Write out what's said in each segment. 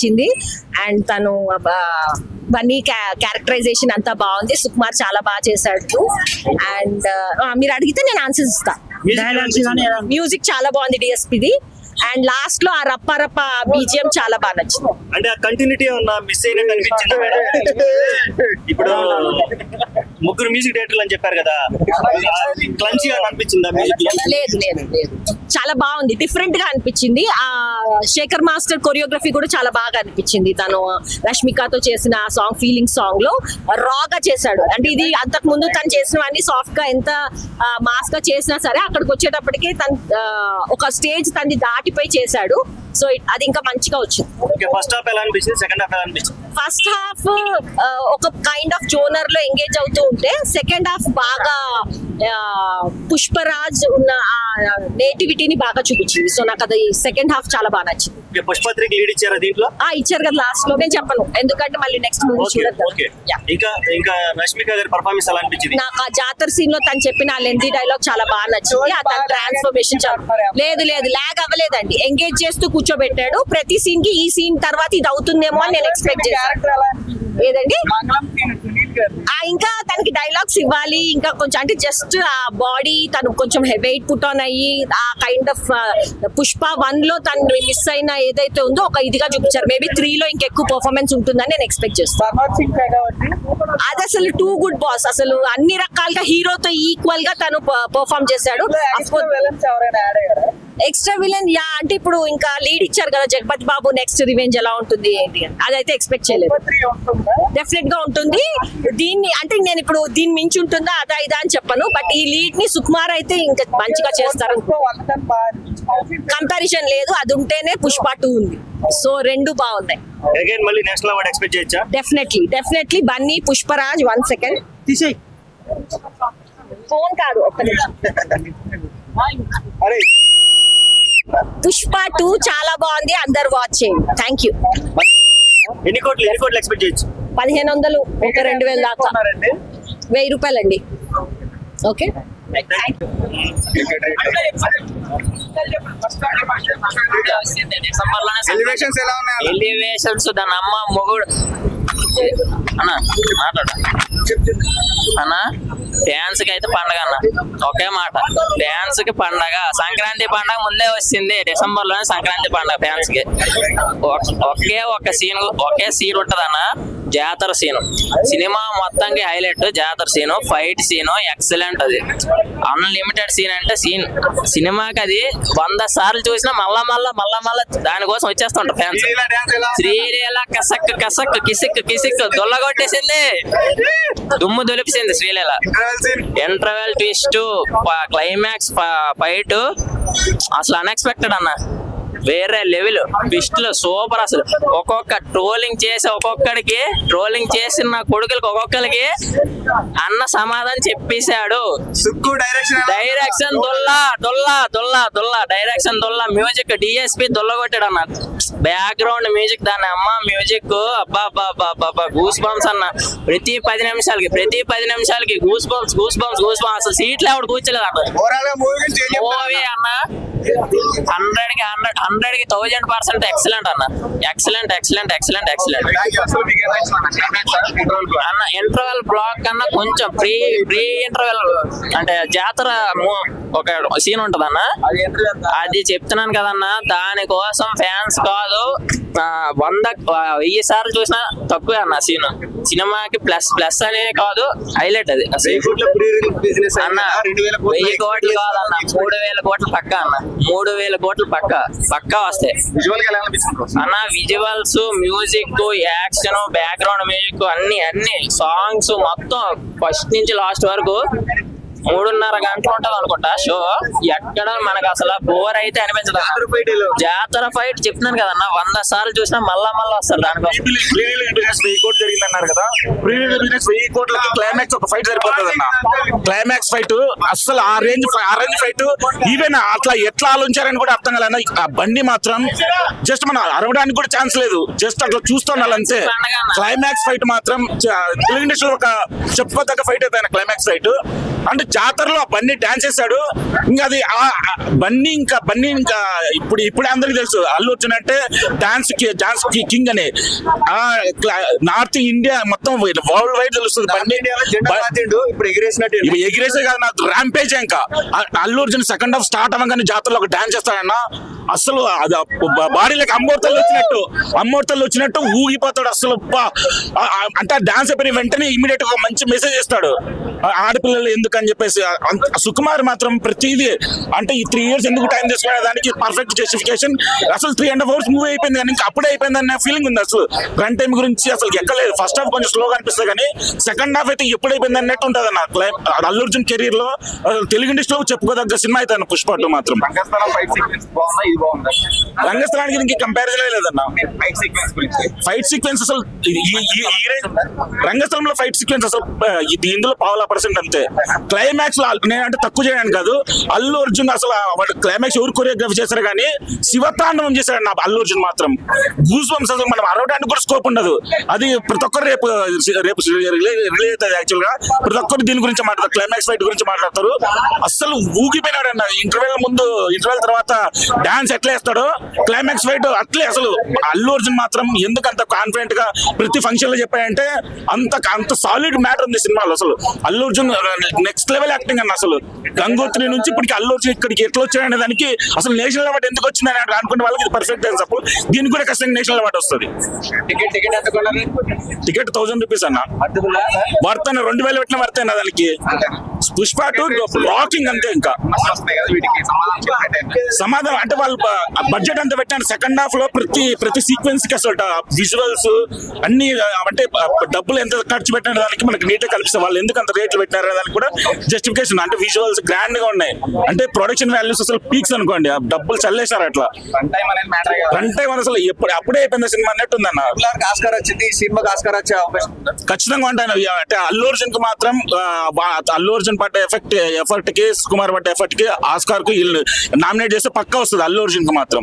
నచ్చింది. అండ్ తను బన్నీ క్యారెక్టరైజేషన్ అంతా బాగుంది. సుకుమార్ చాలా బాగా చేశాడు. అండ్ మీరు అడిగితే నేను ఆన్సర్స్ ఇస్తా. మ్యూజిక్ చాలా బాగుంది డిఎస్పీది. అండ్ లాస్ట్ లో ఆ రప్ప రప్ప బీజిఎం చాలా బాగా నచ్చింది. అంటే ఆ కంటిన్యూటీ ఏమన్నా మిస్ అయినట్టు అనిపించింది మేడం? ఇప్పుడు ముగ్గురు మ్యూజిక్ డైరెక్టర్లు అని చెప్పారు కదా, క్లంచీగా అనిపించిందా మ్యూజిక్? లేదు లేదు లేదు, చాలా బాగుంది, డిఫరెంట్ గా అనిపించింది. ఆ శేఖర్ మాస్టర్ కొరియోగ్రఫీ కూడా చాలా బాగా అనిపించింది. తను రష్మికతో చేసిన సాంగ్ ఫీలింగ్ సాంగ్ లో రాగా చేశాడు. అంటే ఇది అంతకు ముందు తను చేసినవన్నీ సాఫ్ట్ గా ఎంత మాస్ గా చేసినా సరే అక్కడికి వచ్చేటప్పటికి తను ఒక స్టేజ్ తనది దాటిపోయి చేశాడు. సో అది ఇంకా మంచిగా వచ్చింది. ఫస్ట్ హాఫ్ ఎలా అనిపించింది, సెకండ్ హాఫ్ ఎలా అనిపించింది? ఫస్ట్ హాఫ్ ఒక కైండ్ ఆఫ్ జోనర్ లో ఎంగేజ్ అవుతూ ఉంటే, సెకండ్ హాఫ్ బాగా పుష్పరాజ్ ఉన్న నేటివిటీని బాగా చూపించింది. సో నాకు అది సెకండ్ హాఫ్ చాలా బాగా నచ్చింది. పుష్పత్రికి లీడ్ ఇచ్చారా దీంట్లో? ఇచ్చారు కదా లాస్ట్ లో. నేను చెప్పను ఎందుకంటే మళ్ళీ నెక్స్ట్ మూవీ చూడదు. ఇంకా రష్మిక గారి పర్ఫార్మెన్స్ ఎలా అనిపించింది? నాకు ఆ జాతర సీన్ లో తను చెప్పిన లెంతీ డైలాగ్ చాలా బాగా నచ్చింది. తన ట్రాన్స్ఫర్మేషన్ లేదు లేదు లాగ్ అవ్వలేదండి, ఎంగేజ్ చేస్తూ కూర్చోబెట్టాడు. ప్రతి సీన్ కి ఈ సీన్ తర్వాత ఇది అవుతుందేమో అని నేను ఎక్స్పెక్ట్ చేశాను. ఏదండి ఇంకా తనకి డైలాగ్స్ ఇవ్వాలి, ఇంకా కొంచెం అంటే జస్ట్ ఆ బాడీ తను కొంచెం వెయిట్ పుట్ ఆన్ అయ్యి ఆ కైండ్ ఆఫ్ పుష్ప 1 లో తను మిస్ అయిన ఏదైతే ఉందో ఒక ఇదిగా చూపించారు. మేబీ 3 లో ఇంకెక్కువ పర్ఫార్మెన్స్ ఉంటుందని నేను ఎక్స్పెక్ట్ చేస్తాను. అది అసలు టూ గుడ్ బాస్, అసలు అన్ని రకాలుగా హీరోతో ఈక్వల్ గా తను పర్ఫార్మ్ చేశాడు. ఎక్స్ట్రా విలన్ అంటే ఇప్పుడు ఇంకా లీడ్ ఇచ్చారు కదా జగపతి బాబు, నెక్స్ట్ రివెంజ్ ఎలా ఉంటుంది ఏంటి అని అదైతే ఎక్స్పెక్ట్ చేయలేదు. డెఫినెట్ గా ఉంటుంది. దీన్ని అంటే నేను ఇప్పుడు దీన్ని మించి ఉంటుందా అదా ఇదా అని చెప్పను, బట్ ఈ లీడ్ ని సుకుమార్ అయితే ఇంకా మంచిగా చేస్తారు. కంపారిజన్ లేదు, అది ఉంటేనే పుష్ప 2 ఉంది. సో రెండు బాగున్నాయి. మళ్ళీ నేషనల్ అవార్డ్ ఎక్స్పెక్ట్ చేయొచ్చా? డెఫినెట్లీ బన్నీ పుష్పరాజ్. 1 సెకండ్ తీసేయ్, ఫోన్ కాదు ఒక్క నిమిషం. పుష్ప 2 చాలా బాగుంది, అందరు వాచ్ చేయండి. Thank you. ఎన్ని కోట్లు ఎక్స్పెక్ట్ చేయొచ్చు? 1500 ఒక 2000 దాకా. 1000 రూపాయలండి. ఓకే ఎలివేషన్స్ దాని అమ్మ మొగుడు అన్నా మాట్లాడు అన్నా. డాన్స్ కి అయితే పండగ అన్న, ఒకే మాట, డాన్స్ కి పండగ. సంక్రాంతి పండగ ముందే వచ్చింది, డిసెంబర్ లోనే సంక్రాంతి పండగ. డాన్స్ కి ఒకే సీన్ ఉంటది అన్న, జాతర సీన్. సినిమా మొత్తానికి హైలైట్ జాతర సీన్, ఫైట్ సీన్ ఎక్సలెంట్. అది అన్లిమిటెడ్ సీన్ అంటే సీన్. సినిమాకి అది 100 సార్లు చూసినా మళ్ళా దానికోసం వచ్చేస్తుంటారు ఫ్యాన్స్. శ్రీలీల కసక్ కసక్ కిసిక్ కిసిక్ దొల్లగొట్టేసింది, దుమ్ము దులిపిసింది Sreeleela. Interval twist, climax fight అసలు అన్ఎక్స్పెక్టెడ్ అన్న, వేరే లెవెల్ ట్విస్ట్లు సూపర్. అసలు ఒక్కొక్క ట్రోలింగ్ చేసిన కొడుకులకి ఒక్కొక్కరికి అన్న సమాధానం చెప్పేశాడు. డైరెక్షన్ డైరెక్షన్ మ్యూజిక్ డిఎస్పీ దొల్లగొట్టాడు అన్న. బ్యాక్గ్రౌండ్ మ్యూజిక్ దాని అమ్మ మ్యూజిక్ అబ్బా గూస్ బంప్స్ అన్న. ప్రతి 10 నిమిషాలకి గూస్ బంప్స్. అసలు సీట్లు ఎవడు కూర్చోలేదు అన్న. మూవీ అన్న 100కి 1000% ఎక్సలెంట్ అన్న. ఎక్సలెంట్ అన్న. ఇంటర్వెల్ బ్లాక్ కన్నా కొంచెం ప్రీ ఇంటర్వెల్ అంటే జాతర ఒక సీన్ ఉంటది అన్న, అది చెప్తున్నాను కదన్నా. దానికోసం ఫ్యాన్స్ కాదు 1000 సార్లు చూసినా తక్కువే అన్న. సీన్ సినిమాకి ప్లస్ అనే కాదు, హైలైట్ అది అన్న. 1000 కోట్లు కాదన్న, 3000 కోట్లు పక్కా అన్న. 3000 కోట్లు పక్కా వస్తాయి అన్న. Visuals, music, action, background music అన్ని సాంగ్స్ మొత్తం ఫస్ట్ నుంచి లాస్ట్ వరకు 3.5 గంటలు ఉంటది అనుకుంటా షో. ఎక్కడ మనకు అసలు బోర్ అయితే అనిపించదు. జాతర ఫైట్ చెప్తున్నాను కదన్నా, 100 సార్లు చూసినా మళ్ళా వస్తారు దానికోసం. 1000 కోట్లు జరిగిందన్నారు కదా, 1000 కోట్లకి క్లైమాక్స్ ఒక ఫైట్ సరిపోతుంది అన్న. క్లైమాక్స్ ఫైట్ అసలు ఆ రేంజ్ ఫైట్ ఈవెన్ అట్లా ఎట్లా ఆలోచించారని కూడా అర్థం కాలే. ఆ బండి మాత్రం జస్ట్ మనం అరవడానికి కూడా ఛాన్స్ లేదు, జస్ట్ అట్లా చూస్తున్నాను అంతే. క్లైమాక్స్ ఫైట్ మాత్రం తెలుగు ఇండస్ట్రీలో ఒక చెప్పుకోదగ్గ ఫైట్ అయితే క్లైమాక్స్ ఫైట్ అంటే జాతరలో బన్నీ డాన్స్ చేశాడు. ఇంకా అది బన్నీ ఇంకా ఇప్పుడే అందరికి తెలుసు అల్లు అర్జున్ అంటే డాన్స్ కింగ్ అని. నార్త్ ఇండియా మొత్తం వరల్డ్ వైడ్ తెలుస్తుంది బన్నీ. ఇప్పుడు ఎగిరేసే కాదు, నాకు ర్యాంపేజ్. ఇంకా Allu Arjun second half start అవ్వగానే జాతరలో ఒక డాన్స్ చేస్తాడన్న, అసలు అది బాడీలోకి అమ్మోర్తలు వచ్చినట్టు ఊగిపోతాడు అసలు. అంటే డాన్స్ అయిపోయిన వెంటనే ఇమీడియట్ గా మంచి మెసేజ్ ఇస్తాడు ఆడపిల్లలు ఎందుకని చెప్పేసి. సుకుమార్ మాత్రం ప్రతిదీ అంటే ఈ 3 years ఎందుకు టైం తీసుకునే దానికి పర్ఫెక్ట్ జస్టిఫికేషన్. అసలు 3.5 hours మూవీ అయిపోయింది కానీ ఇంకా అప్పుడే అయిపోయింది అనే ఫీలింగ్ ఉంది. అసలు రన్ టైం గురించి అసలు ఎక్కలేదు. ఫస్ట్ హాఫ్ కొంచెం స్లోగా అనిపిస్తుంది కానీ సెకండ్ హాఫ్ అయితే ఎప్పుడు అయిపోయింది అన్నట్టు ఉంటుంది అన్న. అల్లు అర్జున్ కెరీర్ లో తెలుగు ఇండస్ట్రీలో చెప్పుకోదగ్గ సినిమా అయితే అన్న పుష్ప 2 మాత్రం. రంగస్థలానికి ఇంక కంపారిజన్ లేదన్న. ఫైట్ సీక్వెన్స్ అసలు రంగస్థలంలో ఫైట్ సీక్వెన్స్ అసలు ఇందులో 0.5% అంతే. క్లైమాక్స్ లో నేనంటే తక్కువ చేయడానికి కాదు, అల్లు అర్జున్ అసలు వాడు క్లైమాక్స్ ఎవరు కొరియోగ్రఫీ చేశారు కానీ శివతాండవం చేశాడు నా అల్లు అర్జున్ మాత్రం. గూస్ బంప్స్ అసలు మనం అరవడానికి కూడా స్కోప్ ఉండదు. అది ప్రతి ఒక్కరు రేపు రిలీజ్ అవుతుంది. యాక్చువల్ గా ప్రతి ఒక్కరు దీని గురించి మాట్లాడతారు, క్లైమాక్స్ ఫైట్ గురించి మాట్లాడతారు. అసలు ఊగిపోయినాడు అన్న. ఇంటర్వెల్ తర్వాత డాన్స్ ఎట్లా వేస్తాడో క్లైమాక్స్ ఫైట్ అట్లే. అసలు అల్లు అర్జున్ మాత్రం ఎందుకు అంత కాన్ఫిడెంట్ గా ప్రతి ఫంక్షన్ లో చెప్పాడంటే అంత సాలిడ్ మ్యాటర్ ఉంది సినిమాలో. అసలు Allu Arjun next level acting అన్న. అసలు గంగోత్రి నుంచి ఇప్పటికి అల్లు అర్జున్ ఇక్కడికి ఎట్లా వచ్చాడనే దానికి అసలు నేషనల్ అవార్డు ఎందుకు వచ్చిందని అనుకునే వాళ్ళకి ఇది పర్ఫెక్ట్ ఎగ్జాంపుల్. దీనికి కూడా ఖచ్చితంగా నేషనల్ అవార్డు వస్తుంది. టికెట్ 1000 రూపీస్ అన్న. వర్త్ అన్న 2000 పెట్టిన వర్త్ అయినా దానికి. పుష్ప 2 రాకింగ్ అంతే. ఇంకా సమాధానం అంటే వాళ్ళు బడ్జెట్ అంతా పెట్టాను. సెకండ్ హాఫ్ లో ప్రతి సీక్వెన్స్ కి అసలు విజువల్స్ అన్ని అంటే డబ్బులు ఎంత ఖర్చు పెట్టిన దానికి మనకి నీట్ గా కల్పిస్తారు. వాళ్ళు ఎందుకు అంత రేట్లు పెట్టినారు దానికి కూడా జస్టిఫికేషన్. అంటే విజువల్స్ గ్రాండ్ గా ఉన్నాయి, అంటే ప్రొడక్షన్ వాల్యూస్ అసలు పీక్స్ అనుకోండి. డబ్బులు చల్లేశారు అట్లా. రన్ టైం అసలు అప్పుడే అయిపోయింది సినిమా అన్నట్టు ఉందన్న. ఖచ్చితంగా ఉంటాను. అంటే అల్లు అర్జున్ కి మాత్రం అల్లు అర్జున్ పడ్డ ఎఫర్ట్ కి సుకుమార్ పడ్డ ఎఫర్ట్ కి ఆస్కార్ కు నామినేట్ చేస్తే పక్కా వస్తుంది అల్లు అర్జున్ కి మాత్రం.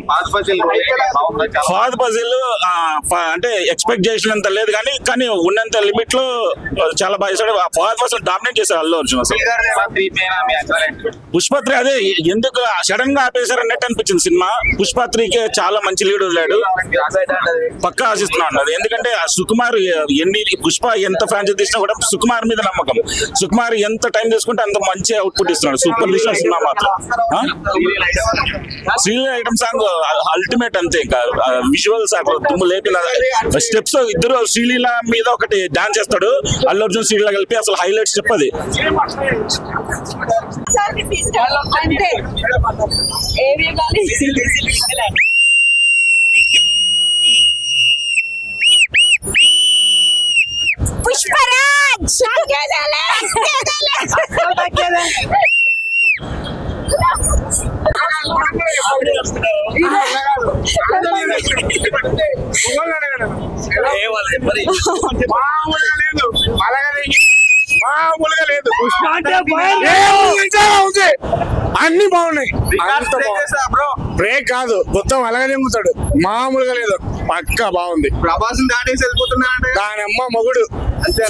ఫాద్ పజిల్ అంటే ఎక్స్పెక్ట్ చేసినంత లేదు కానీ ఉన్నంత లిమిట్ లో చాలా బాగా చేశాడు. ఫాద్ పజిల్ డామినేట్ చేశాడు అల్లు అర్జున్. అసలు పుష్ప 3 అదే ఎందుకు సడన్ గా ఆపేశారు అన్నట్టు అనిపించింది సినిమా. పుష్ప 3కి చాలా మంచి లీడ్ వదిలాడు. పక్కా ఆశిస్తున్నాడు అది. ఎందుకంటే సుకుమార్ పుష్ప ఎంత ఫ్రాంచైజీ తీసినా కూడా సుకుమార్ మీద నమ్మకం. సుకుమార్ ఎంత టైం తీసుకుంటే అంత మంచి అవుట్పుట్ ఇస్తున్నాడు. సూపర్ తీసిన సినిమా మాత్రం. శ్రీలీల ఐటమ్ సాంగ్ అల్టిమేట్ అంతే. ఇంకా విజువల్స్ దుమ్ము లేపిన స్టెప్స్. ఇద్దరు శ్రీలీల మీద ఒకటి డాన్స్ చేస్తాడు అల్లు అర్జున్ శ్రీలీల కలిపి. అసలు హైలైట్ స్టెప్ అది. పుష్పరాజ్ మామూలుగా లేదు. అన్ని బాగున్నాయి. బ్రేక్ కాదు, మొత్తం అలాగే తింగుతాడు. మామూలుగా లేదు, పక్కా బాగుంది. ప్రభాస్ దాటేసి వెళ్ళిపోతున్నా దాని అమ్మ మొగుడు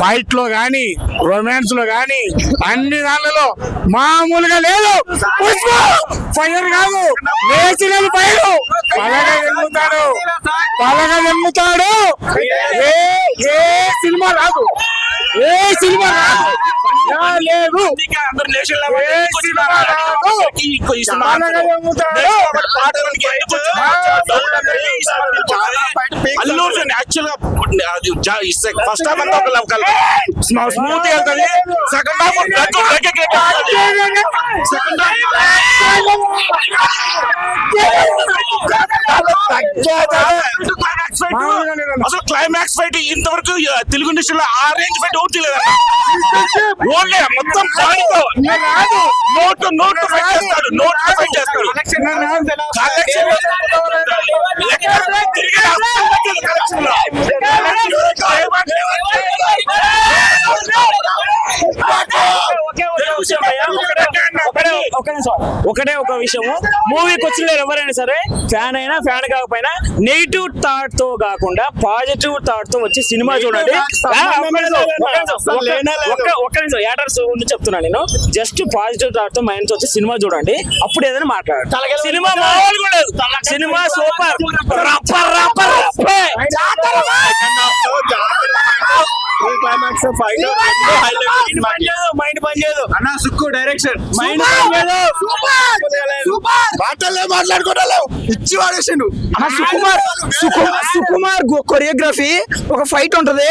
ఫైట్ లో గాని రొమాన్స్ లో గాని అన్ని దానిలో మామూలుగా లేదు. ఫైర్ కాదు, వేసినది ఫైర్. పలగా ఎమ్ముతాడు. ఏ సినిమా రాదు, ఏ సినిమా రాదు. లేదు అల్లు అర్జున్ యాక్చువల్ గా ఫస్ట్ హాఫ్ అంతా ఒక స్మూత్ వెళ్తుంది. సెకండ్ హాఫ్ అసలు క్లైమాక్స్ ఫైట్ ఇంతవరకు తెలుగు ఇండస్ట్రీలో ఆ రేంజ్ ఫైట్ అవుతుంది లేదా? ఓన్లీ మొత్తం నోట్ ఫైట్ చేస్తాడు. ఒకటే ఒక విషయము, మూవీకి వచ్చిన ఎవరైనా సరే ఫ్యాన్ అయినా ఫ్యాన్ కాకపోయినా నెగిటివ్ థాట్ తో కాకుండా పాజిటివ్ థాట్ తో వచ్చి సినిమా చూడండి. ఒక్క నిమిషం యాటర్స్ ఉండి చెప్తున్నా నేను, జస్ట్ పాజిటివ్ థాట్ తో మైండ్ తో వచ్చి సినిమా చూడండి, అప్పుడు ఏదైనా మాట్లాడాలి. సినిమా మామూలుగా లేదు, సినిమా సూపర్. మైండ్ పనిచేయదు అన్న, సుక్కు డైరెక్షన్ మైండ్ మాట్లాడుకోవడం ఇచ్చి వాడేసిండు. సుకుమార్ కొరియోగ్రఫీ ఒక ఫైట్ ఉంటది,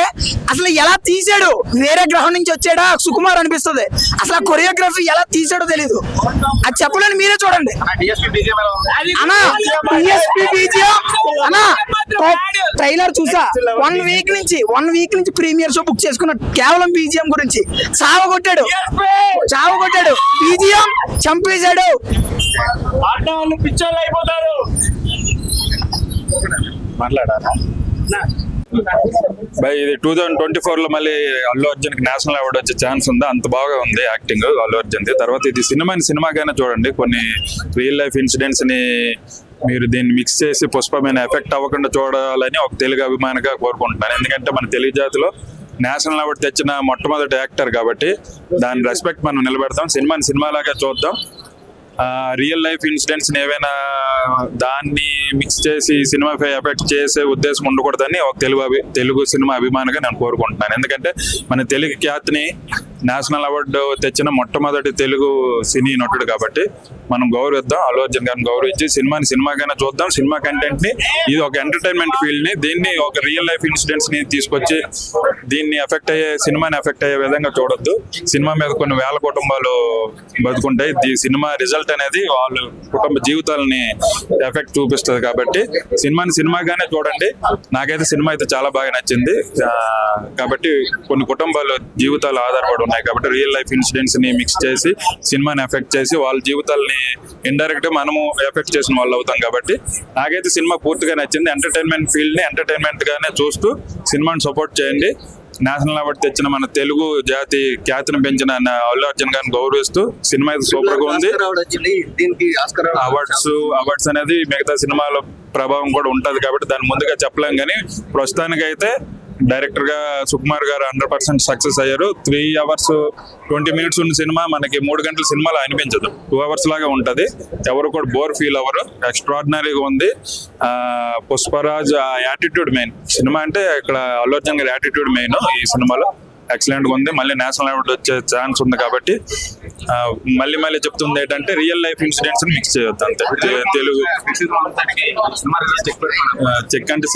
అసలు ఎలా తీసాడు, వేరే గ్రహం నుంచి వచ్చాడా సుకుమార్ అనిపిస్తుంది. అసలు ఆ కొరియోగ్రఫీ ఎలా తీసాడో తెలీదు, అది చెప్పలేని మీరే చూడండి. ట్రైలర్ చూసా, 1 వీక్ నుంచి ప్రీమియర్ షో బుక్ చేసుకున్న కేవలం బీజిఎం గురించి. చావ కొట్టాడు బీజిఎం, చంపేశాడు. పిచ్చోళ్ళు అయిపోతారు. మాట్లాడారా బై, ఇది 2024 లో మళ్ళీ అల్లు అర్జున్ కి నేషనల్ అవార్డు వచ్చే ఛాన్స్ ఉందా? అంత బాగా ఉంది యాక్టింగ్ అల్లు అర్జున్ ది. తర్వాత ఇది సినిమాగానే చూడండి, కొన్ని రియల్ లైఫ్ ఇన్సిడెంట్స్ ని మీరు దీన్ని మిక్స్ చేసి పుష్పమైన ఎఫెక్ట్ అవ్వకుండా చూడాలని ఒక తెలుగు అభిమానిగా కోరుకుంటున్నాను. ఎందుకంటే మన తెలుగు జాతిలో నేషనల్ అవార్డు తెచ్చిన మొట్టమొదటి యాక్టర్ కాబట్టి దాని రెస్పెక్ట్ మనం నిలబెడతాం. సినిమాలాగా చూద్దాం. రియల్ లైఫ్ ఇన్సిడెంట్స్ ఏవైనా దాన్ని మిక్స్ చేసి సినిమాపై ఎఫెక్ట్ చేసే ఉద్దేశం ఉండకూడదని ఒక తెలుగు సినిమా అభిమానిగా నేను కోరుకుంటున్నాను. ఎందుకంటే మన తెలుగు ఖ్యాతిని నేషనల్ అవార్డు తెచ్చిన మొట్టమొదటి తెలుగు సినీ నటుడు కాబట్టి మనం గౌరవిద్దాం. అల్లు అర్జున్ గారిని గౌరవించి సినిమాగానే చూద్దాం. సినిమా కంటెంట్ ని, ఇది ఒక ఎంటర్టైన్మెంట్ ఫీల్డ్ ని, దీన్ని ఒక రియల్ లైఫ్ ఇన్సిడెంట్స్ ని తీసుకొచ్చి దీన్ని సినిమాని ఎఫెక్ట్ అయ్యే విధంగా చూడొద్దు. సినిమా మీద కొన్ని వేల కుటుంబాలు బతుకుంటాయి. సినిమా రిజల్ట్ అనేది వాళ్ళ కుటుంబ జీవితాలని ఎఫెక్ట్ చూపిస్తుంది కాబట్టి సినిమాగానే చూడండి. నాకైతే సినిమా అయితే చాలా బాగా నచ్చింది. కాబట్టి కొన్ని కుటుంబాలు జీవితాలు ఆధారపడి ఉన్నాయి కాబట్టి రియల్ లైఫ్ ఇన్సిడెంట్స్ ని మిక్స్ చేసి సినిమాని ఎఫెక్ట్ చేసి వాళ్ళ జీవితాలని ఇండైరెక్ట్ గా మనము ఎఫెక్ట్ చేసిన వాళ్ళు అవుతాం. కాబట్టి నాకైతే సినిమా పూర్తిగా నచ్చింది. ఎంటర్టైన్మెంట్ ఫీల్డ్ ని ఎంటర్టైన్మెంట్ గానే చూస్తూ సినిమాని సపోర్ట్ చేయండి. నేషనల్ అవార్డు తెచ్చిన మన తెలుగు జాతి ఖ్యాతిని పెంచిన అల్లు అర్జున్ గారిని గౌరవిస్తూ సినిమా అయితే సూపర్ గా ఉంది. అవార్డ్స్ అనేది మిగతా సినిమాల ప్రభావం కూడా ఉంటది కాబట్టి దాన్ని ముందుగా చెప్పలేం. కానీ ప్రస్తుతానికి అయితే డైరెక్టర్ గా సుకుమార్ గారు 100% సక్సెస్ అయ్యారు. 3 hours 20 minutes ఉన్న సినిమా మనకి 3 గంటల సినిమాలో అనిపించదు, 2 hours లాగా ఉంటది. ఎవరు కూడా బోర్ ఫీల్ అవ్వరు. ఎక్స్ట్రాడినరీగా ఉంది. Pushparaj attitude main. సినిమా అంటే ఇక్కడ అల్లు అర్జున్ గారి యాటిట్యూడ్ మెయిన్ ఈ సినిమాలో. ఎక్సలెంట్ గా ఉంది. మళ్ళీ నేషనల్ అవార్డు వచ్చే ఛాన్స్ ఉంది కాబట్టి మళ్ళీ చెప్తుంది ఏంటంటే రియల్ లైఫ్ ఇన్సిడెంట్స్ ని మిక్స్ చేయొద్దు అంతే. తెలుగు చెక్ అంటే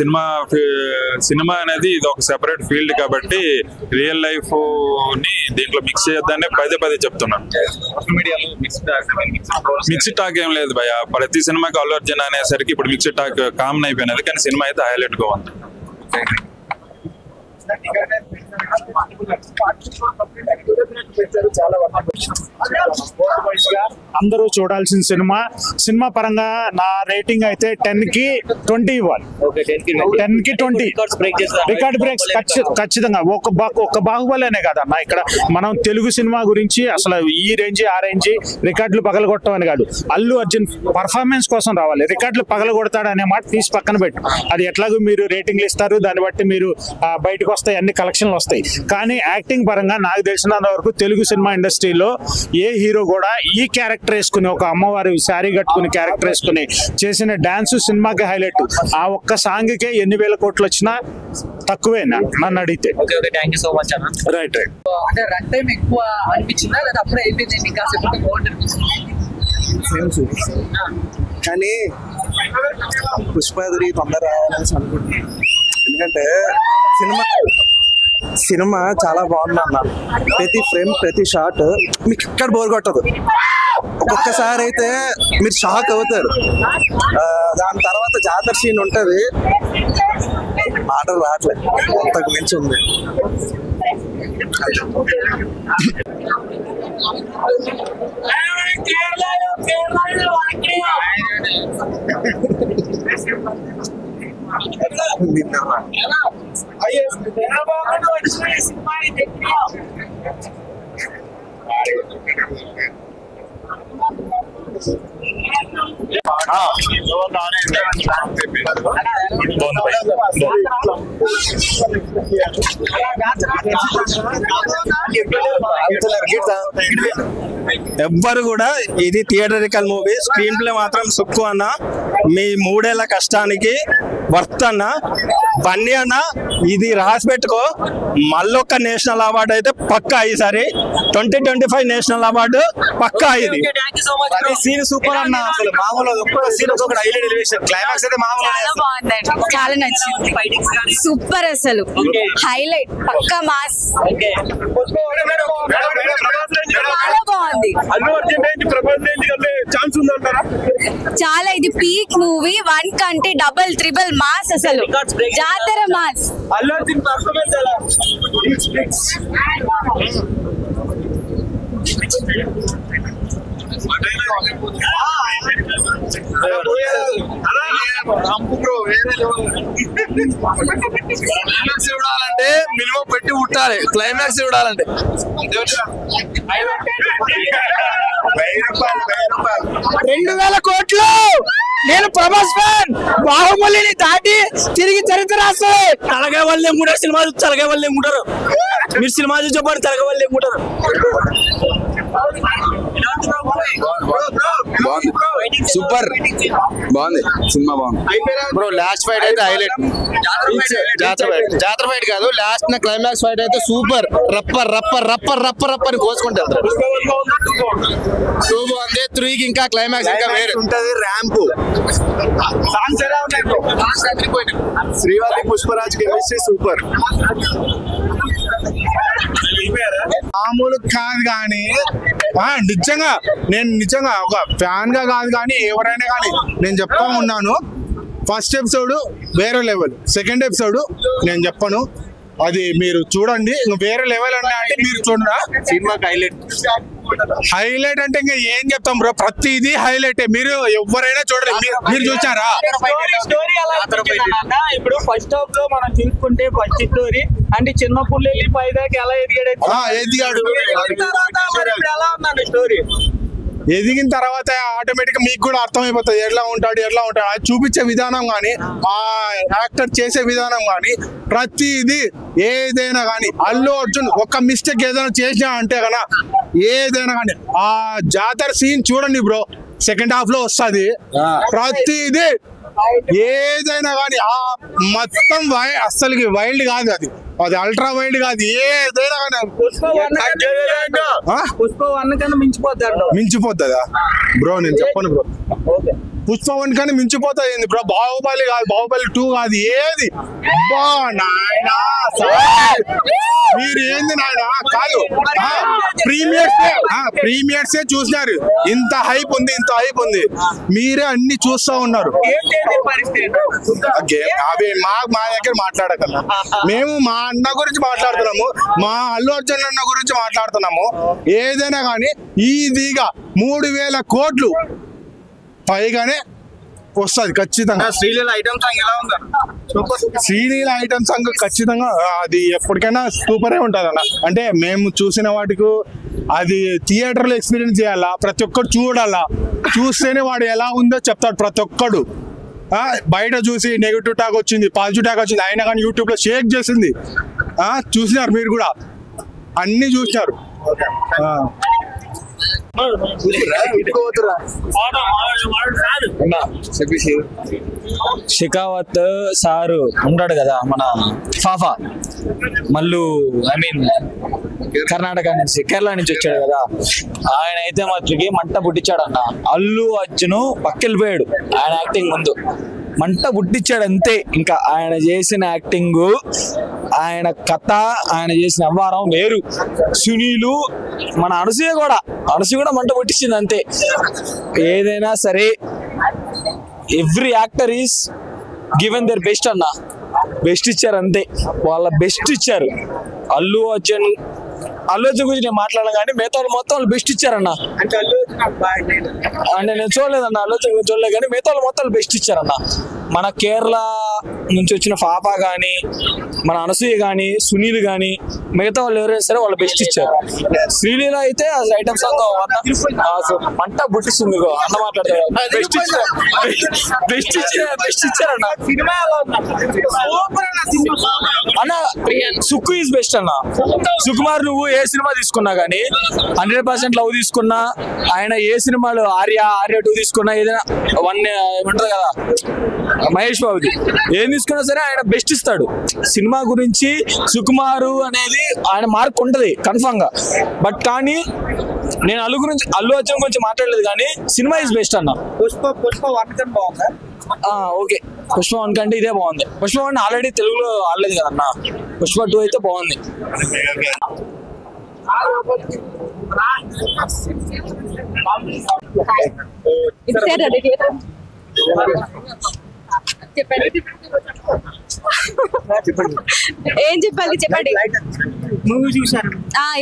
సినిమా అనేది ఇది ఒక సెపరేట్ ఫీల్డ్ కాబట్టి రియల్ లైఫ్ ని దీంట్లో మిక్స్ చేయొద్దని పదే చెప్తున్నాను. మిక్స్డ్ టాక్ ఏం లేదు భయ. ప్రతి సినిమాకి అల్లు అర్జున్ అనేసరికి ఇప్పుడు మిక్స్డ్ టాక్ కామన్ అయిపోయినది. కానీ సినిమా అయితే హైలైట్ గా ఉంది. అందరూ చూడాల్సిన సినిమా పరంగా నా రేటింగ్ అయితే 10 కి 20 ఇవ్వాలి. 10 కి 20 రికార్డ్ బ్రేక్స్ ఖచ్చితంగా. ఒక బాహుబలి అనే కాదన్న, ఇక్కడ మనం తెలుగు సినిమా గురించి అసలు ఈ రేంజ్ ఆ రేంజ్ రికార్డులు పగలగొట్టడం అని కాదు. అల్లు అర్జున్ పర్ఫార్మెన్స్ కోసం రావాలి. రికార్డులు పగలగొడతాడు అనే మాట తీసి పక్కన పెట్టు. అది ఎట్లాగో మీరు రేటింగ్లు ఇస్తారు, దాన్ని బట్టి మీరు బయటకు వస్తాయి, అన్ని కలెక్షన్లు వస్తాయి. కానీ యాక్టింగ్ పరంగా నాకు తెలిసినంత వరకు తెలుగు సినిమా ఇండస్ట్రీలో ఏ హీరో కూడా ఈ క్యారెక్టర్ వేసుకుని, ఒక అమ్మవారి శారీ కట్టుకుని క్యారెక్టర్ వేసుకుని చేసిన డాన్స్ సినిమాకి హైలైట్. ఆ ఒక్క సాంగ్ కే ఎన్ని వేల కోట్లు వచ్చినా తక్కువే నన్ను అడిగితే. రైట్. అంటే రన్ టైం ఎక్కువ అనిపించిందా లేదా అప్పుడే అయిపోయింది ఇంకా కానీ పుష్పాద్రి తొందర రావాలని అనుకుంటున్నాను. ఎందుకంటే సినిమా చాలా బాగుంది అన్న. ప్రతి ఫ్రేమ్ ప్రతి షాట్ మీకు ఇక్కడ బోర్ కొట్టదు. ఒక్కొక్కసారి అయితే మీరు షాక్ అవుతారు. దాని తర్వాత జాతర సీన్ ఉంటుంది, ఆటలు రావట్లేదు, అంతకు మించి ఉంది. ఎవ్వరు కూడా ఇది థియేటరికల్ మూవీ, స్క్రీన్ ప్లే మాత్రం సుక్కు అన్న. మీ 3 ఏళ్ల కష్టానికి వర్త్ అన్న. బన్నీ అన్న ఇది రాసి పెట్టుకో, మళ్ళొక్క నేషనల్ అవార్డు అయితే పక్కా. ఈసారి 2025 నేషనల్ అవార్డు పక్కా. ఇది సీన్ సూపర్ అన్న, అసలు మామూలు ఒక్కొక్క సీన్ ఒక్కొక్క హైలైట్ ఎలివేషన్, క్లైమాక్స్ అయితే మామూలు చాలా నచ్చింది, సూపర్ అసలు హైలైట్ పక్కా మాస్, చాలా బాగుంది. చాలా ఇది పీక్ మూవీ, 1 కంటే డబుల్ ట్రిపుల్ మాస్, అసలు జాతర మాస్. చూడాలంటే మినిమం పెట్టి పుట్టాలి, క్లైమాక్స్ చూడాలంటే 2,000 కోట్లు. నేను ప్రభాస్ ఫ్యాన్, బాహుబలిని దాటి తిరిగి చరిత్ర రాస్తాయి. తలగా వాళ్ళే మూడారు సినిమా, తలగా వాళ్ళే మూడారు. మీరు సినిమా చూసి చెప్పండి, తలగా వాళ్ళే మూడారు. సూపర్ బాగుంది సినిమా, బాగుంది బ్రో. లాస్ట్ ఫైట్ అయితే హైలైట్, జాతర ఫైట్ కాదు, లాస్ట్ నా క్లైమాక్స్ ఫైట్ అయితే super. Wrapper wrapper wrapper wrapper wrapper అని కోసుకుంటారు. 2 బాగుంది, 3కి ఇంకా క్లైమాక్స్ ఇంకా వేరే ఉంటది. ర్యాంప్ శ్రీవారి పుష్పరాజ్ కెమిస్ట్రీ సూపర్. మామూలు కాదు కానీ నిజంగా ఒక ఫ్యాన్ గా కాదు కానీ ఎవరైనా కానీ నేను చెప్తా ఉన్నాను, ఫస్ట్ ఎపిసోడ్ వేరే లెవెల్, సెకండ్ ఎపిసోడ్ నేను చెప్పను, అది మీరు చూడండి. వేరే లెవెల్ అంటే మీరు చూడరా సినిమాకి హైలైట్ అంటే ఇంకా ఏం చెప్తాం బ్రో, ప్రతిదీ హైలైట్. మీరు ఎవరైనా చూడండి, మీరు చూసారా? ఇప్పుడు ఫస్ట్ హాఫ్ లో మనం చూసుకుంటే ఫస్ట్ స్టోరీ అంటే చిన్న పుల్లెల్లి పైదాకా ఎలా ఎదిగాడు, ఎలా ఉందండి స్టోరీ. ఎదిగిన తర్వాత ఆటోమేటిక్ గా మీకు కూడా అర్థమైపోతుంది ఎట్లా ఉంటాడు అది చూపించే విధానం కానీ, ఆ యాక్టర్ చేసే విధానం కానీ, ప్రతిదీ ఏదైనా కానీ అల్లు అర్జున్ ఒక మిస్టేక్ ఏదైనా చేసినా అంటే కన్నా ఏదైనా కానీ ఆ జాతర సీన్ చూడండి బ్రో, సెకండ్ హాఫ్ లో వస్తుంది. ప్రతిదీ ఏదైనా కానీ ఆ మొత్తం అస్సలకి వైల్డ్ కాదు, అది అల్ట్రా వైల్డ్ కాదు. ఏదైనా కానీ మించిపోతుందా బ్రో? నేను చెప్పను బ్రో, పుష్ప 1 కానీ మించిపోతుంది బ్రో. బాహుబలి కాదు, బాహుబలి 2 కాదు, ఏది మీరు ఏంది నాయన కాదు. ప్రీమియర్స్ చూసినారు, ఇంత హైప్ ఉంది, మీరే అన్ని చూస్తా ఉన్నారు. మా దగ్గర మాట్లాడకన్నా, మేము మా అన్న గురించి మాట్లాడుతున్నాము, మా అల్లు అర్జున్ అన్న గురించి మాట్లాడుతున్నాము. ఏదైనా కానీ ఈజీగా 3,000 కోట్లు పైగానే వస్తుంది ఖచ్చితంగా. శ్రీలీల ఐటమ్ సాంగ్ ఎలా ఉందా? శ్రీలీల ఐటమ్ సాంగ్ ఖచ్చితంగా అది ఎప్పటికైనా సూపరే ఉంటుంది అన్న. అంటే మేము చూసిన వాటికి అది థియేటర్లో ఎక్స్పీరియన్స్ చేయాలా, ప్రతి ఒక్కరు చూడాలా, చూస్తేనే వాడు ఎలా ఉందో చెప్తాడు ప్రతి ఒక్కడు. బయట చూసి నెగిటివ్ టాక్ వచ్చింది, పాజిటివ్ టాక్ వచ్చింది, అయినా కానీ యూట్యూబ్ లో షేక్ చేసింది. చూసినారు మీరు కూడా, అన్ని చూసినారు. షెకావత్ సారు ఉంటాడు కదా మన ఫాఫా మల్లు, ఐ మీన్ కర్ణాటక నుంచి కేరళ నుంచి వచ్చాడు కదా, ఆయన అయితే మట్టుకి మంట పుట్టించాడు అన్న. అల్లు అర్జున్ పక్కెళ్ళిపోయాడు ఆయన యాక్టింగ్ ముందు, మంట పుట్టించాడు అంతే. ఇంకా ఆయన చేసిన యాక్టింగ్, ఆయన కథ, ఆయన చేసిన వ్యవహారం వేరు. సునీలు, మన అనసూయ కూడా మంట పుట్టించింది అంతే. ఏదైనా సరే every actor is given their best అన్న, బెస్ట్ ఇచ్చారు అంతే, వాళ్ళ బెస్ట్ ఇచ్చారు. అల్లు అర్జున్ గురించి నేను మాట్లాడను కానీ మిగతా వాళ్ళు మొత్తం వాళ్ళు బెస్ట్ ఇచ్చారన్న. అంటే అల్లు అంటే నేను చూడలేదన్న, ఆలోచన చూడలేదు, కానీ మిగతా వాళ్ళు మొత్తం బెస్ట్ ఇచ్చారన్న. మన కేరళ నుంచి వచ్చిన పాప కానీ, మన అనసూయ కానీ, సునీల్ కానీ, మిగతా వాళ్ళు ఎవరైనా సరే వాళ్ళు బెస్ట్ ఇచ్చారు. శ్రీలీల అయితే అసలు ఐటమ్ సాంగ్ మంట బుట్టిస్తుంది అన్న మాట్లాడతారు. బెస్ట్ ఇచ్చారన్న. అన్న సుక్కు ఈజ్ బెస్ట్ అన్న. సుకుమార్ నువ్వు ఏ సినిమా తీసుకున్నా కానీ 100% లవ్ తీసుకున్నా, ఆయన ఏ సినిమాలు ఆర్య 2 తీసుకున్నా, ఏదైనా 1 ఏమంటారు కదా మహేష్ బాబుది ఏం తీసుకున్నా సరే ఆయన బెస్ట్ ఇస్తాడు. సినిమా గురించి సుకుమారు అనేది ఆయన మార్క్ ఉంటది కన్ఫామ్ గా. బట్ కానీ నేను అల్లు అర్జున్ గురించి మాట్లాడలేదు, కానీ సినిమా ఈజ్ బెస్ట్ అన్న. పుష్ప 1 కన్నా బాగుందా? ఓకే, పుష్ప 1 కంటే ఇదే బాగుంది. పుష్ప 1 ఆల్రెడీ తెలుగులో ఆడలేదు కదన్నా, పుష్ప 2 అయితే బాగుంది. ఏం చెప్పాలి చెప్పండి. మూవీ చూసారు?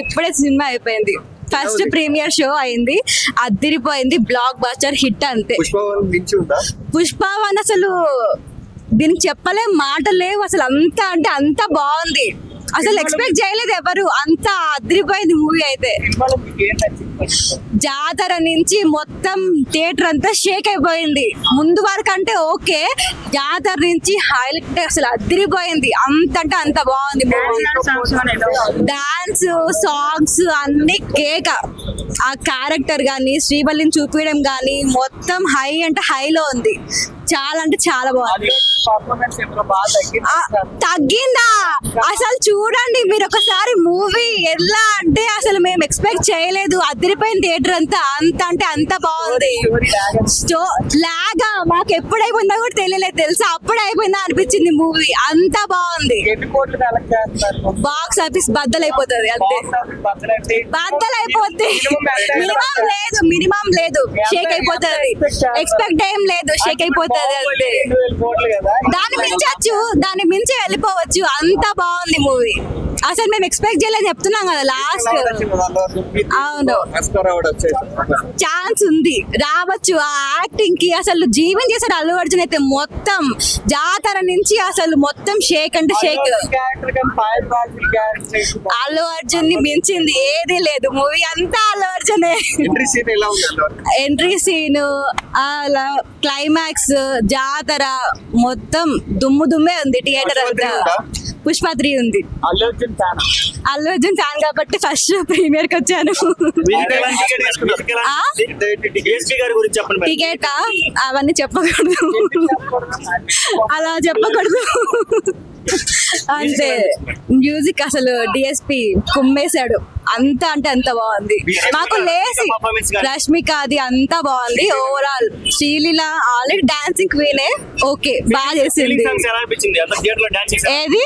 ఇప్పుడే సినిమా అయిపోయింది. ఫస్ట్ ప్రీమియర్ షో అయింది, అదిరిపోయింది, బ్లాక్ బస్టర్ హిట్ అంతే. పుష్ప 1 అసలు దీనికి చెప్పలే మాటలు లేవు అసలు. అంత అంటే అంత బాగుంది, అసలు ఎక్స్పెక్ట్ చేయలేదు ఎవరు, అంత అదిరిపోయింది మూవీ అయితే. జాతర నుంచి మొత్తం థియేటర్ అంతా షేక్ అయిపోయింది. ముందు వరకు అంటే ఓకే, జాతర నుంచి హైలైట్ అసలు అదిరిపోయింది. అంత అంటే అంత బాగుంది మూవీ. డాన్స్ సాంగ్స్ అన్ని కేక. ఆ క్యారెక్టర్ గానీ శ్రీవల్లిని చూపించడం గానీ మొత్తం హై అంటే హైలో ఉంది. చాలా అంటే చాలా బాగుంది. తగ్గిందా అసలు చూడండి మీరు ఒకసారి మూవీ. ఎలా అంటే అసలు మేము ఎక్స్పెక్ట్ చేయలేదు, అదిరిపోయిన థియేటర్ అంతా. అంత అంటే అంత బాగుంది. లాగా మాకు ఎప్పుడు అయిపోయిందో కూడా తెలియలేదు తెలుసా, అప్పుడు అయిపోయిందా అనిపించింది మూవీ. అంత బాగుంది. బాక్స్ ఆఫీస్ బద్దలైపోతుంది అంతే, బద్దలైపోద్ది. మినిమం లేదు షేక్ అయిపోతుంది. ఎక్స్పెక్ట్ ఏం లేదు, షేక్ అయిపోతుంది అంతే. దాన్ని మించి వెళ్ళిపోవచ్చు. అంత బాగుంది మూవీ. అసలు మేము ఎక్స్పెక్ట్ చేయలేదు చెప్తున్నాం కదా లాస్ట్. అవును, ఛాన్స్ ఉంది, రావచ్చు. ఆ యాక్టింగ్ కి అసలు జీవన్ చేశారు అల్లు అర్జున్ అయితే. మొత్తం జాతర నుంచి అసలు మొత్తం షేక్ అంటే షేక్. అల్లు అర్జున్ ని మించింది ఏది లేదు మూవీ అంతా అల్లు అర్జునే. ఎంట్రీ సీన్, క్లైమాక్స్, జాతర మొత్తం దుమ్మే ఉంది థియేటర్ అంతా. పుష్ప 3 ఉంది. అల్లు అర్జున్ ఫ్యాన్ కాబట్టి ఫస్ట్ ప్రీమియర్ కి వచ్చాను. టికెట్ అవన్నీ చెప్పకూడదు, అలా చెప్పకూడదు అంతే. మ్యూజిక్ అసలు డిఎస్పి కుమ్మేశాడు. అంత అంటే అంత బాగుంది. మాకు లేసి రష్మిక అది అంతా బాగుంది. ఓవరాల్ శ్రీలీల ఆల్రెడీ డాన్సింగ్ క్వీనే, ఓకే బాగా చేసింది. ఏది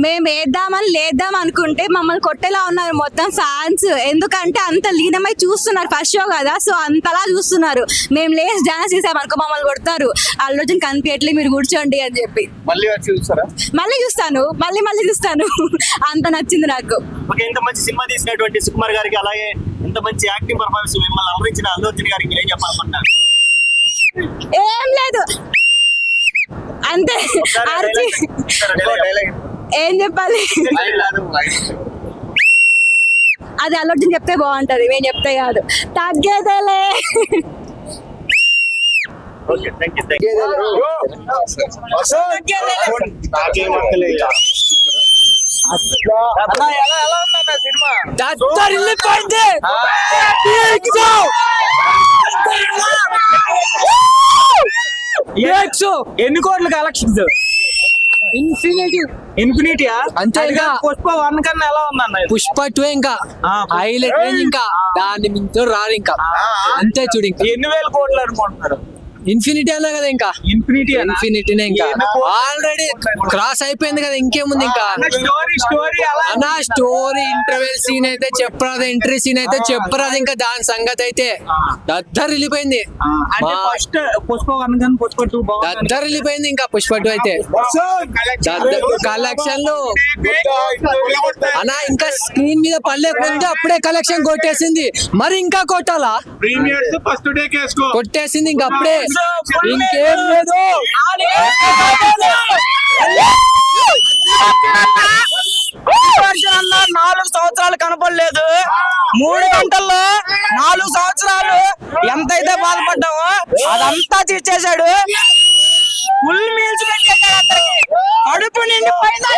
మేము వేద్దామని లేద్దాం అనుకుంటే మమ్మల్ని కొట్టేలా ఉన్నారు మొత్తం ఫ్యాన్స్. ఎందుకంటే అంత లీనమై చూస్తున్నారు, ఫస్ట్ షో కదా, సో అంతలా చూస్తున్నారు. మేము లేసి డాన్స్ చేసామనుకో మమ్మల్ని కొడతారు. అల్లు అర్జున్ కనిపించట్లేదు మీరు కూర్చోండి అని చెప్పి. మళ్ళీ చూస్తాను, మళ్ళీ చూస్తాను. అంత నచ్చింది నాకు. సినిమా తీసినటువంటి సుకుమార్ గారికి, అలాగే ఎంత మంచి యాక్టింగ్ పర్ఫార్మెన్స్ మిమ్మల్ని అలరించిన అల్లు అర్జున్ గారికి ఏం చెప్పాలనుకుంటున్నారు? ఏం లేదు అంతే. ఏం చెప్పాలి, అది అల్లు అర్జున్ చెప్తే బాగుంటది, మేము చెప్తే కాదు. తగ్గేదేలే. ఎన్ని కోట్ల కలెక్షన్స్? ఇన్ఫినిటీయా? అంతేగా. పుష్ప 1 కన్నా ఎలా ఉందన్న? పుష్ప 2 ఇంకా హైలైట్ రేంజ్, ఇంకా దాన్ని మించి రాదు ఇంకా. అంతే చూడు. ఇంకా ఎన్ని వేల కోట్లు అనుకుంటున్నారు? ఇన్ఫినిటీ అన్నా కదా, ఇంకా ఇన్ఫినిటీనే ఇంకా ఆల్రెడీ క్రాస్ అయిపోయింది కదా, ఇంకేముంది ఇంకా అన్న. స్టోరీ ఇంటర్వెల్ సీన్ అయితే చెప్పరాదు, ఎంట్రీ సీన్ అయితే చెప్పరాదు, ఇంకా దాని సంగతి అయితే దద్దరు వెళ్ళిపోయింది. దద్దరు వెళ్ళిపోయింది ఇంకా పుష్ప 2 అయితే కలెక్షన్లు అన్న. ఇంకా స్క్రీన్ మీద పడలేకపోతే అప్పుడే కలెక్షన్ కొట్టేసింది, మరి ఇంకా కొట్టాలా? కొట్టేసింది ఇంకా అప్పుడే, ఇంకేం లేదు. 4 సంవత్సరాలు కనపడలేదు, 3 గంటల్లో 4 సంవత్సరాలు ఎంతైతే బాధపడ్డామో అదంతా తీర్చేశాడు. ఫుల్ మీల్స్ పెట్టేశాడు, కడుపు నిండిపోయింది.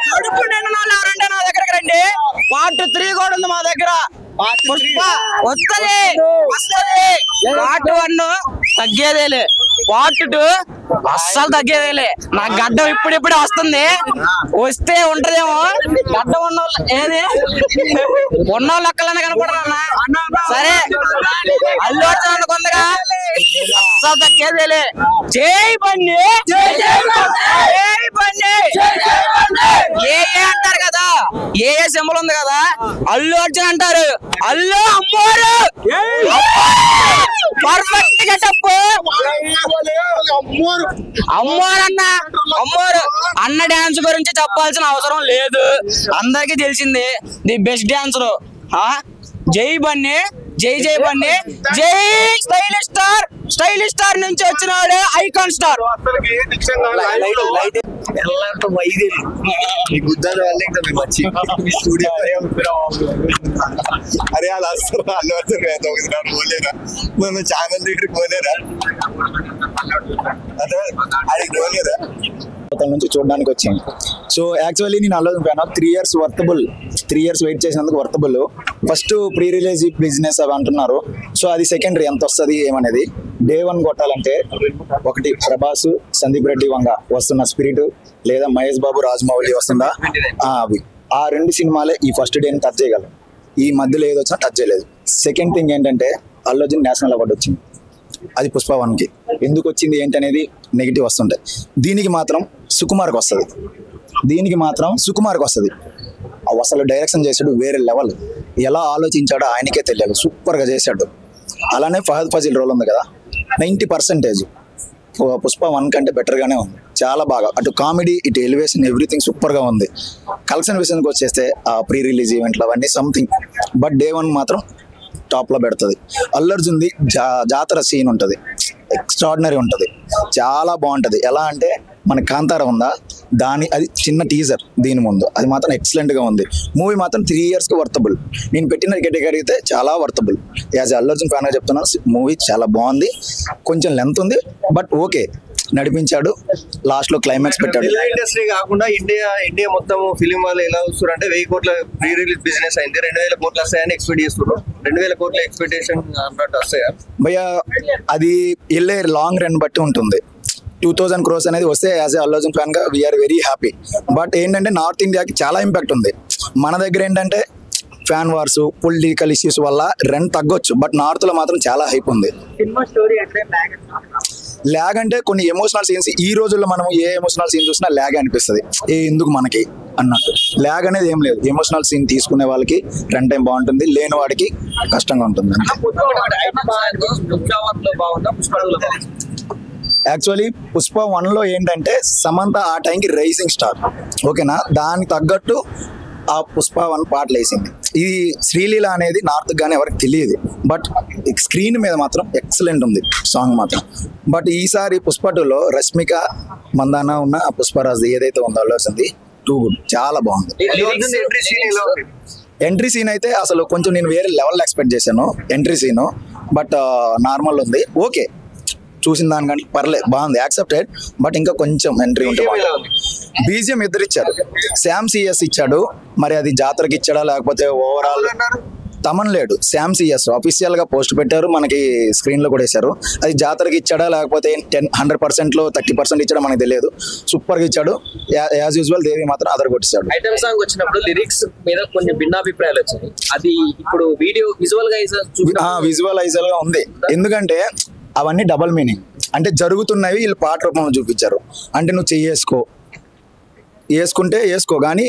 కడుపు నిండిన వాళ్ళు ఎవరంటే నా దగ్గరకు రండి. పార్ట్ 3 కూడా ఉంది మా దగ్గర. పుష్ప వస్తుంది, పార్ట్ 1 తగ్గేదేలే, పార్ట్ 2 అస్సలు తగ్గేదేలే. నా గడ్డం ఇప్పుడిప్పుడే వస్తుంది, వస్తే ఉంటదేమో. గడ్డం ఉన్నోళ్ళు ఏది ఉన్నోళ్ళు లెక్కలనే కనపడరా? సరే, అల్లు అర్జున్ అనుకుందిగా, అస్సలు తగ్గేదేలే. జై బండి, జై బండి. ఏ అంటారు కదా, ఏ సింబల్ ఉంది కదా, అల్లు అర్జున్ అంటారు. అల్లు అమ్మోరు పర్ఫెక్ట్ గా చెప్పు. అమ్మోరన్న, అమ్మోరు అన్న డాన్స్ గురించి చెప్పాల్సిన అవసరం లేదు, అందరికి తెలిసింది. The best dancer. జై బన్నీ, జై జై బన్నీ, జై స్టైలిష్ స్టార్. స్టైలిష్ స్టార్ నుంచి వచ్చినాడు ఐకాన్ స్టార్. अरे यार बोलेरा मैं चैनल लीडर बोलेरा నుంచి చూడడానికి వచ్చాను. సో యాక్చువల్లీ నేను Allu Arjun fan. 3 years worthable, 3 years wait చేసినందుకు worthable. First pre release business అవి అంటున్నారు, సో అది సెకండరీ, ఎంత వస్తుంది ఏమనేది. డే 1 కొట్టాలంటే ఒకటి ప్రభాస్, సందీప్ రెడ్డి వంగ వస్తున్న స్పిరిట్, లేదా మహేష్ బాబు, రాజమౌళి వస్తుందా, అవి ఆ 2 సినిమాలే ఈ ఫస్ట్ డేని టచ్ చేయగలరు. ఈ మధ్యలో ఏది వచ్చినా టచ్ చేయలేదు. సెకండ్ థింగ్ ఏంటంటే అల్లు అర్జున్ నేషనల్ అవార్డు వచ్చింది, అది పుష్ప 1కి. ఎందుకు వచ్చింది ఏంటనేది నెగిటివ్ వస్తుంటాయి. దీనికి మాత్రం సుకుమార్కి వస్తుంది, దీనికి మాత్రం సుకుమార్కి వస్తుంది. అసలు డైరెక్షన్ చేశాడు వేరే లెవెల్, ఎలా ఆలోచించాడో ఆయనకే తెలియాలి, సూపర్గా చేశాడు. అలానే ఫహద్ ఫాజిల్ రోల్ ఉంది కదా, 90% పుష్ప 1 కంటే బెటర్గానే ఉంది, చాలా బాగా. అటు కామెడీ, ఇటు ఎలివేషన్, ఎవ్రీథింగ్ సూపర్గా ఉంది. కలెక్షన్ విషయానికి వచ్చేస్తే ఆ ప్రీ రిలీజ్ ఈవెంట్లు అవన్నీ సంథింగ్, బట్ డే 1 మాత్రం టాప్లో పెడుతుంది. అల్లు అర్జున్ది జాతర సీన్ ఉంటుంది, ఎక్స్ట్రాడినరీ ఉంటుంది, చాలా బాగుంటుంది. ఎలా అంటే మన కాంతార ఉందా, అది చిన్న టీజర్, దీని ముందు అది మాత్రం ఎక్సలెంట్గా ఉంది. మూవీ మాత్రం 3 yearsకి వర్తబుల్. నేను పెట్టిన కేటగిరీ అయితే చాలా వర్తబుల్. యాజ్ అల్లు అర్జున్ ఫ్యాన్గా చెప్తున్నాను, మూవీ చాలా బాగుంది. కొంచెం లెంత్ ఉంది, బట్ ఓకే, నడిపించాడు. లాస్ట్ లో క్లైమాక్స్ పెట్టాడు. ఇండస్ట్రీ కాకుండా ఇండియా మొత్తం ఫిలిం వాళ్ళు ఎలా వస్తారు అంటే 1000 కోట్ల ప్రీ రిలీజ్ బిజినెస్ అయింది, 2000 కోట్లు వస్తాయని ఎక్స్పెక్ట్ చేస్తున్నారు. 2000 కోట్ల ఎక్స్పెక్టేషన్ అన్నట్టు వస్తాయా భయ్యా? అది వెళ్ళే లాంగ్ రన్ బట్టి ఉంటుంది. 2000 crores అనేది వస్తే as a Allu Arjun fan గా వీఆర్ వెరీ హ్యాపీ. బట్ ఏంటంటే నార్త్ ఇండియాకి చాలా ఇంపాక్ట్ ఉంది. మన దగ్గర ఏంటంటే ఫ్యాన్ వార్స్, పొలిటికల్ ఇష్యూస్ వల్ల రన్ తగ్గొచ్చు, బట్ నార్త్ లో మాత్రం చాలా హైప్ ఉంది. ల్యాగ్ అంటే కొన్ని ఎమోషనల్ సీన్స్, ఈ రోజుల్లో మనం ఏ ఎమోషనల్ సీన్ చూసినా ల్యాగ్ అనిపిస్తుంది, ఎందుకు మనకి అన్నట్టు. ల్యాగ్ అనేది ఏం లేదు, ఎమోషనల్ సీన్ తీసుకునే వాళ్ళకి రన్ టైం బాగుంటుంది, లేని వాడికి కష్టంగా ఉంటుంది. యాక్చువల్లీ పుష్ప 1లో ఏంటంటే సమంత ఆ టైంకి రైజింగ్ స్టార్, ఓకేనా, దానికి తగ్గట్టు ఆ పుష్ప 1 పాటలు వేసింది. ఇది శ్రీలీల అనేది నార్త్ గానే ఎవరికి తెలియదు, బట్ స్క్రీన్ మీద మాత్రం ఎక్సలెంట్ ఉంది సాంగ్ మాత్రం. బట్ ఈసారి పుష్ప 2లో రష్మిక మందాన ఉన్న పుష్పరాజ్ ఏదైతే ఉందో అల్లుతుంది టూ గుడ్, చాలా బాగుంది. ఎంట్రీ సీన్ అయితే అసలు కొంచెం నేను వేరే లెవెల్ ఎక్స్పెక్ట్ చేశాను ఎంట్రీ సీను, బట్ నార్మల్ ఉంది, ఓకే, చూసిన దానికంటే పర్లేదు, బాగుంది, యాక్సెప్టెడ్. బట్ ఇంకా కొంచెం ఎంట్రీ ఉంటే బీజిఎం ఇద్దరు ఇచ్చారు. శామ్ సిఎస్ ఇచ్చాడు, మరి అది జాతరకి ఇచ్చాడా లేకపోతే ఓవరాల్ తమన్ లేడు, శామ్ సిఎస్ అఫీషియల్ గా పోస్ట్ పెట్టారు, మనకి స్క్రీన్ లో కూడా వేశారు. అది జాతరకి ఇచ్చాడా లేకపోతే 100% లో 30% ఇచ్చాడా మనకి తెలియదు. సూపర్ గా ఇచ్చాడు. యాజ్ యూజువల్ దేవి మాత్రం అదర్ కొట్టిస్తాడు. ఐటమ్ సాంగ్ వచ్చినప్పుడు లిరిక్స్ మీద కొంచెం భిన్నాభిప్రాయాలు వచ్చాయి. అది ఇప్పుడు వీడియో విజువలైజర్ గా ఉంది. ఎందుకంటే అవన్నీ డబల్ మీనింగ్, అంటే జరుగుతున్నవి వీళ్ళు పాట రూపంలో చూపించారు. అంటే నువ్వు వేసుకుంటే వేసుకో కానీ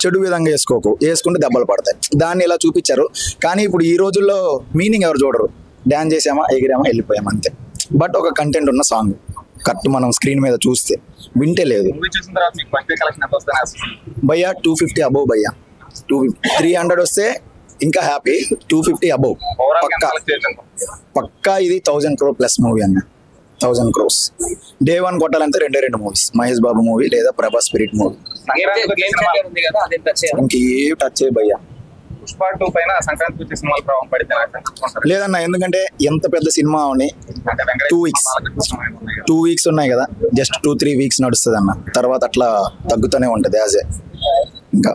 చెడు విధంగా వేసుకోకు, వేసుకుంటే దెబ్బలు పడతాయి, దాన్ని ఇలా చూపించారు. కానీ ఇప్పుడు ఈ రోజుల్లో మీనింగ్ ఎవరు చూడరు, డ్యాన్స్ చేసామా ఎగిరామా వెళ్ళిపోయామా అంతే. బట్ ఒక కంటెంట్ ఉన్న సాంగ్ కరెక్ట్ మనం స్క్రీన్ మీద చూస్తే, వింటే లేదు భయ్యా. 250 అబోవ్ భయ్యా. 300 వస్తే ఇంకా హ్యాపీ, 250 అబోవ్ పక్కా. ఇది 1000 crore ప్లస్ మూవీ అన్న. 1000 crores డే 1 కొట్టాలంటే 2 మూవీస్, మహేష్ బాబు మూవీ లేదా ప్రభాస్ స్పిరిట్ మూవీ. ఇంకేం టచ్ చేయ భయ్యా. పుష్ప 2 పైన సంక్రాంతి వచ్చే సినిమాలు ప్రభావం పడితే లేదన్న, ఎందుకంటే ఎంత పెద్ద సినిమా అని 2 weeks ఉన్నాయి కదా, జస్ట్ 2-3 weeks నడుస్తుంది అన్న. తర్వాత అట్లా తగ్గుతూనే ఉంటుంది యాజ్ ఏ ఇంకా